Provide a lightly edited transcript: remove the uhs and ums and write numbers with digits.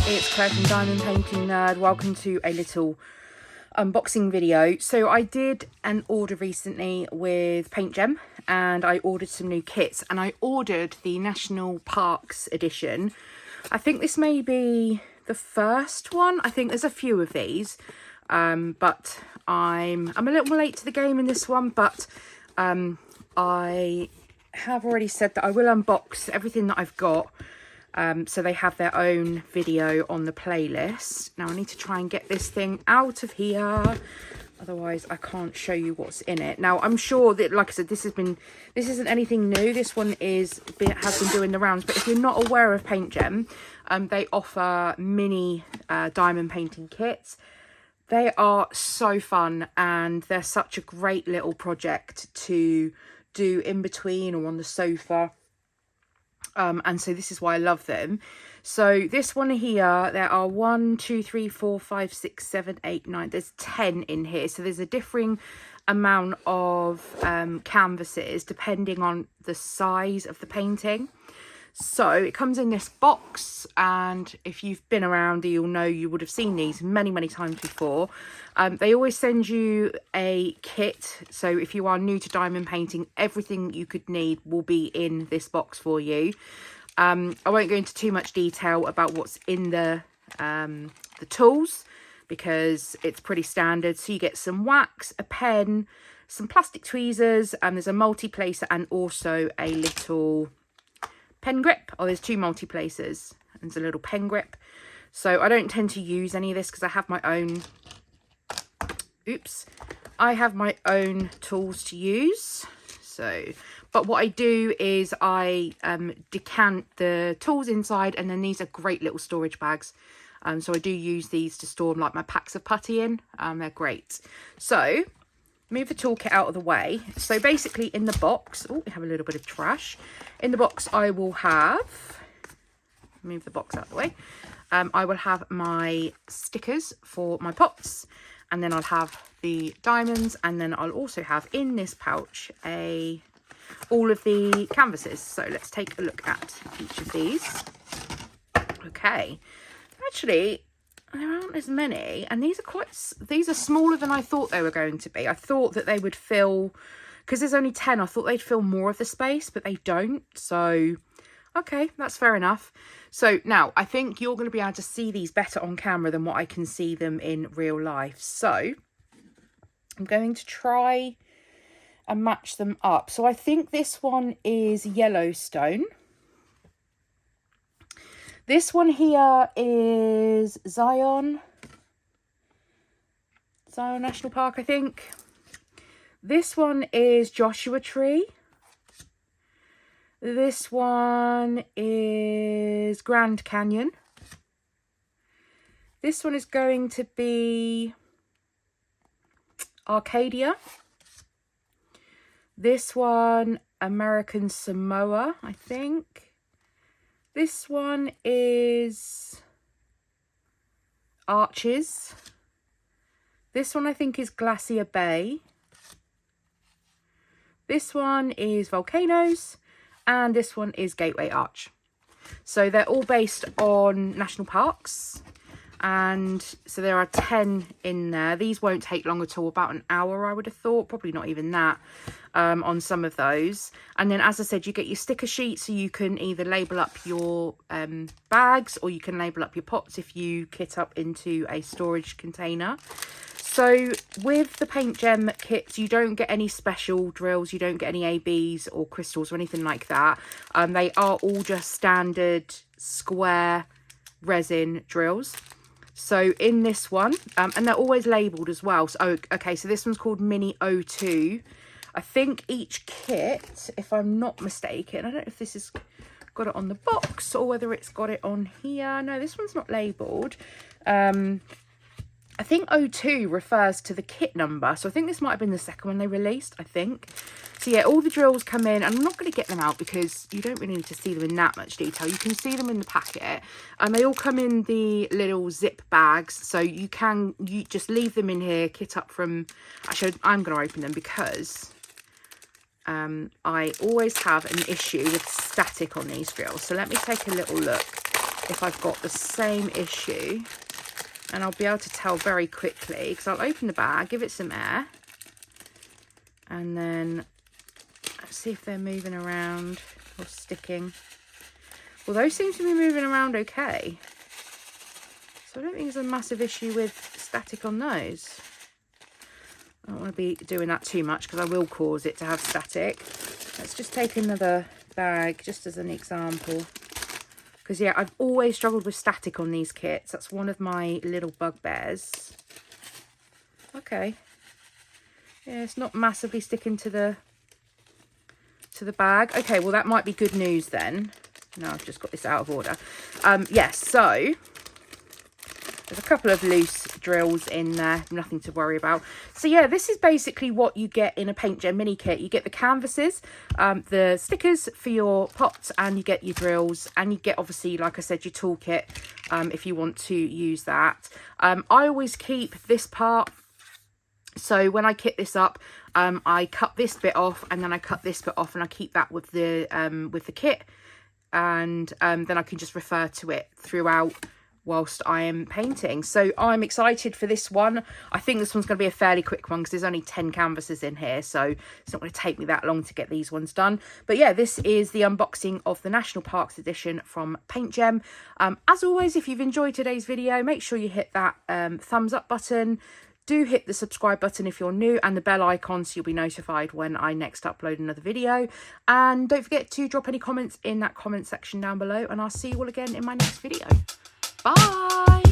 It's Claire from Diamond Painting Nerd. Welcome to a little unboxing video. So I did an order recently with Paintgem and I ordered some new kits, and I ordered the National Parks edition. I think this may be the first one. I think there's a few of these, but I'm a little late to the game in this one, but I have already said that I will unbox everything that I've got. So they have their own video on the playlist. Now I need to try and get this thing out of here, otherwise I can't show you what's in it. Now I'm sure that, like I said, this isn't anything new. This one has been doing the rounds. But if you're not aware of Paintgem, they offer mini diamond painting kits. They are so fun, and they're such a great little project to do in between or on the sofa. And so this is why I love them. So this one here, there are 1, 2, 3, 4, 5, 6, 7, 8, 9. There's 10 in here. So there's a differing amount of canvases depending on the size of the painting. So it comes in this box, and if you've been around, you'll know you would have seen these many times before. They always send you a kit, so if you are new to diamond painting, everything you could need will be in this box for you. I won't go into too much detail about what's in the tools, because it's pretty standard. So you get some wax, a pen, some plastic tweezers, and there's a multi-placer and also a little pen grip. Oh, there's 2 multi-placers and there's a little pen grip. So I don't tend to use any of this because I have my own, I have my own tools to use. So, but what I do is I decant the tools inside, and then these are great little storage bags. So I do use these to store like my packs of putty in. They're great. So move the toolkit out of the way. So basically in the box, oh, we have a little bit of trash. In the box I will have, move the box out of the way. I will have my stickers for my pots, and then I'll have the diamonds, and then I'll also have in this pouch all of the canvases. So let's take a look at each of these. Okay, actually there aren't as many, and these are smaller than I thought they were going to be. I thought that they would fill, because there's only 10, I thought they'd fill more of the space, but they don't. So okay, that's fair enough. So now I think you're going to be able to see these better on camera than what I can see them in real life. So I'm going to try and match them up. So I think this one is Yellowstone. This one here is Zion National Park, I think. This one is Joshua Tree. This one is Grand Canyon. This one is going to be Arcadia. This one, American Samoa, I think. This one is Arches. This one I think is Glacier Bay. This one is Volcanoes. And this one is Gateway Arch. So they're all based on national parks. And so there are 10 in there. These won't take long at all, about an hour I would have thought, probably not even that, on some of those. And then, as I said, you get your sticker sheet, so you can either label up your bags, or you can label up your pots if you kit up into a storage container. So with the Paintgem kits, you don't get any special drills, you don't get any ABs or crystals or anything like that. They are all just standard square resin drills. So in this one, and they're always labelled as well. So, okay, so this one's called Mini 02. I think each kit, if I'm not mistaken, I don't know if this has got it on the box or whether it's got it on here. No, this one's not labelled. I think 02 refers to the kit number. So I think this might have been the second one they released, I think. So yeah, all the drills come in, and I'm not going to get them out because you don't really need to see them in that much detail. You can see them in the packet, and they all come in the little zip bags. So you just leave them in here, kit up from, actually I'm going to open them because I always have an issue with static on these drills. So let me take a little look if I've got the same issue, and I'll be able to tell very quickly, because I'll open the bag, give it some air, and then let's see if they're moving around or sticking. Well, those seem to be moving around okay. So I don't think there's a massive issue with static on those. I don't want to be doing that too much because I will cause it to have static. Let's just take another bag just as an example. Because, yeah, I've always struggled with static on these kits. That's one of my little bugbears. Okay. Yeah, it's not massively sticking to the bag. Okay, well, that might be good news then. No, I've just got this out of order. Yes, so there's a couple of loose drills in there, nothing to worry about. So yeah, this is basically what you get in a Paintgem mini kit. You get the canvases, the stickers for your pots, and you get your drills, and you get, obviously, like I said, your toolkit if you want to use that. I always keep this part. So when I kit this up, I cut this bit off, and then I cut this bit off, and I keep that with the kit, and then I can just refer to it throughout whilst I am painting. So I'm excited for this one. I think this one's going to be a fairly quick one because there's only 10 canvases in here, so it's not going to take me that long to get these ones done. But yeah, this is the unboxing of the National Parks edition from Paintgem. As always, if you've enjoyed today's video, make sure you hit that thumbs up button. Do hit the subscribe button if you're new, and the bell icon so you'll be notified when I next upload another video. And don't forget to drop any comments in that comment section down below, and I'll see you all again in my next video. Bye!